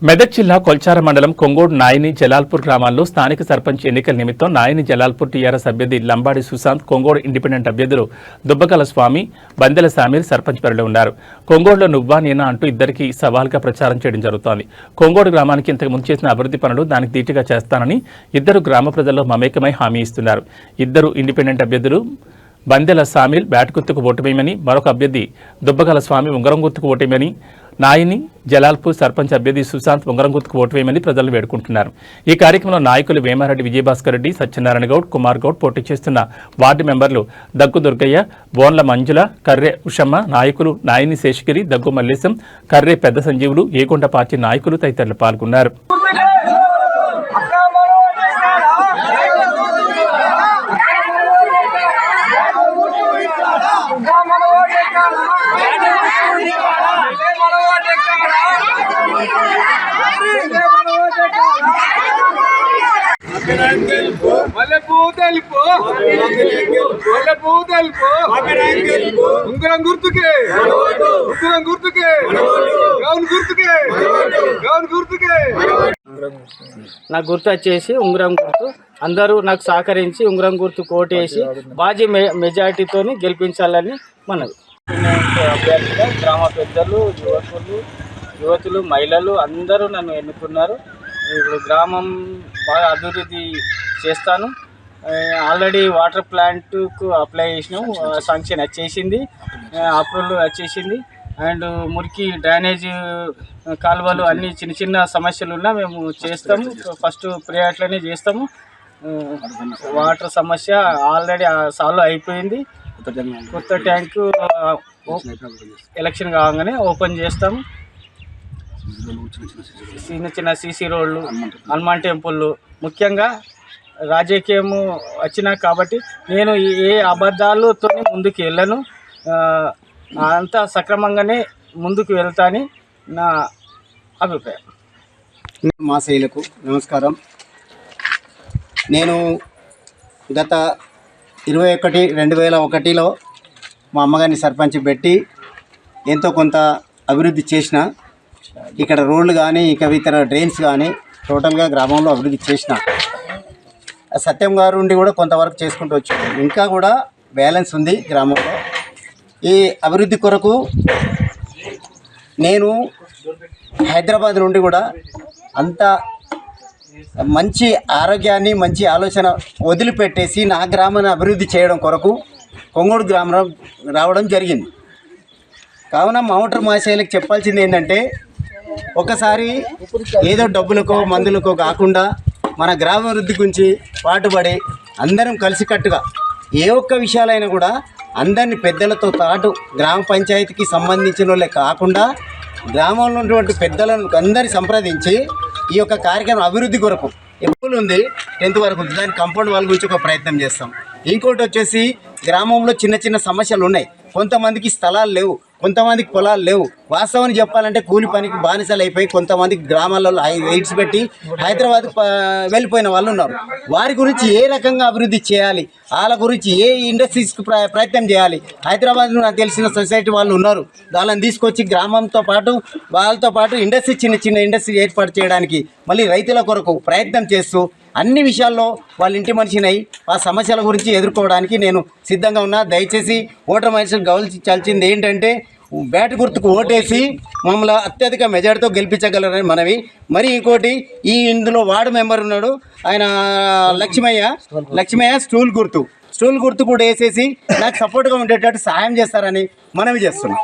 మెదక్ జిల్లా కొల్చార మండలం కొంగోడు నాయని జలాల్పూర్ గ్రామాల్లో స్థానిక సర్పంచ్ ఎన్నికల నిమిత్తం నాయని జలాల్పూర్ టీఆర్ఎస్ అభ్యర్థి లంబాడి సుశాంత్, కొంగోడు ఇండిపెండెంట్ అభ్యర్థులు దుబ్బకల స్వామి, బందెల సామీర్ సర్పంచ్ బరిలో ఉన్నారు. కొంగోడులో నువ్వా నేనా అంటూ ఇద్దరికి సవాల్గా ప్రచారం చేయడం జరుగుతోంది. కొంగోడు గ్రామానికి ఇంతకు ముందు చేసిన అభివృద్ధి పనులు దానికి ధీటుగా చేస్తానని ఇద్దరు గ్రామ ప్రజల్లో మమేకమై హామీ ఇస్తున్నారు. ఇద్దరు ఇండిపెండెంట్ అభ్యర్థులు బందెల సామీల్ బ్యాట్ గుర్తుకు ఓటమేయమని, మరొక అభ్యర్థి దుబ్బకల స్వామి ఉంగరం గుర్తుకు ఓటేయమని, నాయని జలాల్పూర్ సర్పంచ్ అభ్యర్థి సుశాంత్ ఉంగరం గుర్తుకు ఓటవేయమని ప్రజలు వేడుకుంటున్నారు. ఈ కార్యక్రమంలో నాయకులు వేమారెడ్డి విజయభాస్కర్ రెడ్డి, సత్యనారాయణ గౌడ్, కుమార్ గౌడ్, పోటీ చేస్తున్న వార్డు మెంబర్లు దగ్గు దుర్గయ్య, బోన్ల మంజుల, కర్రె ఉషమ్మ, నాయకులు నాయని శేషగిరి, దగ్గు మల్లేశం, కర్రె పెద్ద సంజీవులు, ఏగొండ పార్టీ నాయకులు తదితరులు పాల్గొన్నారు. ఉంగరం గుర్తుకే నాకు గుర్తు వచ్చేసి ఉంగరం గుర్తు. అందరూ నాకు సహకరించి ఉంగరం గుర్తు కోటేసి బాజీ మెజార్టీతో గెలిపించాలని మనవి. అభ్యర్థిగా గ్రామ పెద్దలు, యువతులు, మహిళలు అందరూ నన్ను ఎన్నుకున్నారు. ఇప్పుడు గ్రామం బాగా అభివృద్ధి చేస్తాను. ఆల్రెడీ వాటర్ ప్లాంట్కు అప్లై చేసినాం, శాంక్షన్ వచ్చేసింది, అప్రూవల్ వచ్చేసింది. అండ్ మురికి డ్రైనేజ్ కాలువలు అన్నీ చిన్న చిన్న సమస్యలు ఉన్నా మేము చేస్తాము. ఫస్ట్ ప్రియారిటీలోనే చేస్తాము. వాటర్ సమస్య ఆల్రెడీ సాల్వ్ అయిపోయింది. కొత్త ట్యాంకు ఎలక్షన్ కాగానే ఓపెన్ చేస్తాము. చిన్న చిన్న సీసీ రోడ్లు, హనుమాన్ టెంపుల్, ముఖ్యంగా రాజకీయము వచ్చినా కాబట్టి నేను ఏ అబద్ధాలతో ముందుకు వెళ్ళను. అంతా సక్రమంగానే ముందుకు వెళ్తానని నా అభిప్రాయం. మాసైలకు నమస్కారం. నేను గత 21/2001లో మా అమ్మగారిని సర్పంచ్ పెట్టి ఎంతో కొంత అభివృద్ధి చేసిన. ఇక్కడ రోడ్లు కానీ ఇతర డ్రైన్స్ కానీ టోటల్గా గ్రామంలో అభివృద్ధి చేసిన. సత్యం గారు ఉండి కూడా కొంతవరకు చేసుకుంటూ వచ్చాను. ఇంకా కూడా బ్యాలెన్స్ ఉంది గ్రామంలో. ఈ అభివృద్ధి కొరకు నేను హైదరాబాద్ నుండి కూడా అంత మంచి ఆరోగ్యాన్ని, మంచి ఆలోచన వదిలిపెట్టేసి నా గ్రామాన్ని అభివృద్ధి చేయడం కొరకు కొంగోడు గ్రామం రావడం జరిగింది. కావున మామూటర్ మహాశయులకు చెప్పాల్సింది ఏంటంటే, ఒకసారి ఏదో డబ్బులకో మందులకో కాకుండా మన గ్రామాభివృద్ధి గురించి పాటుపడి అందరం కలిసికట్టుగా ఏ ఒక్క విషయాలైనా కూడా అందరినీ పెద్దలతో పాటు గ్రామ పంచాయతీకి సంబంధించిన వాళ్ళే కాకుండా గ్రామంలో ఉన్నటువంటి పెద్దలను అందరినీ సంప్రదించి ఈ యొక్క కార్యక్రమం అభివృద్ధి కొరకు ఎప్పుడు ఉంది 10th వరకు ఉంది, దాని కాంపౌండ్ వాళ్ళ గురించి ఒక ప్రయత్నం చేస్తాం. ఇంకోటి వచ్చేసి గ్రామంలో చిన్న చిన్న సమస్యలు ఉన్నాయి. కొంతమందికి స్థలాలు లేవు, కొంతమందికి పొలాలు లేవు. వాస్తవాన్ని చెప్పాలంటే కూలి పనికి బానిసలు అయిపోయి కొంతమంది గ్రామాలలో ఎయిడ్స్ పెట్టి హైదరాబాద్ వెళ్ళిపోయిన వాళ్ళు ఉన్నారు. వారి గురించి ఏ రకంగా అభివృద్ధి చేయాలి, వాళ్ళ గురించి ఏ ఇండస్ట్రీస్కి ప్రయత్నం చేయాలి. హైదరాబాద్లో నాకు తెలిసిన సొసైటీ వాళ్ళు ఉన్నారు, వాళ్ళని తీసుకొచ్చి గ్రామంతో పాటు వాళ్ళతో పాటు ఇండస్ట్రీ చిన్న చిన్న ఇండస్ట్రీ ఏర్పాటు చేయడానికి మళ్ళీ రైతుల కొరకు ప్రయత్నం చేస్తూ అన్ని విషయాల్లో వాళ్ళ ఇంటి మనిషినై ఆ సమస్యల గురించి ఎదుర్కోవడానికి నేను సిద్ధంగా ఉన్నా. దయచేసి ఓటర్ మనిషిని గౌరవించాల్సింది ఏంటంటే, బ్యాట్ గుర్తుకు ఓటేసి మమ్మల్ని అత్యధిక మెజార్టీతో గెలిపించగలరని మనవి. మరి ఇంకోటి, ఇందులో వార్డు మెంబర్ ఉన్నాడు, ఆయన లక్ష్మయ్య స్టూల్ గుర్తు కూడా వేసేసి నాకు సపోర్ట్గా ఉండేటట్టు సహాయం చేస్తారని మనవి చేస్తున్నాం.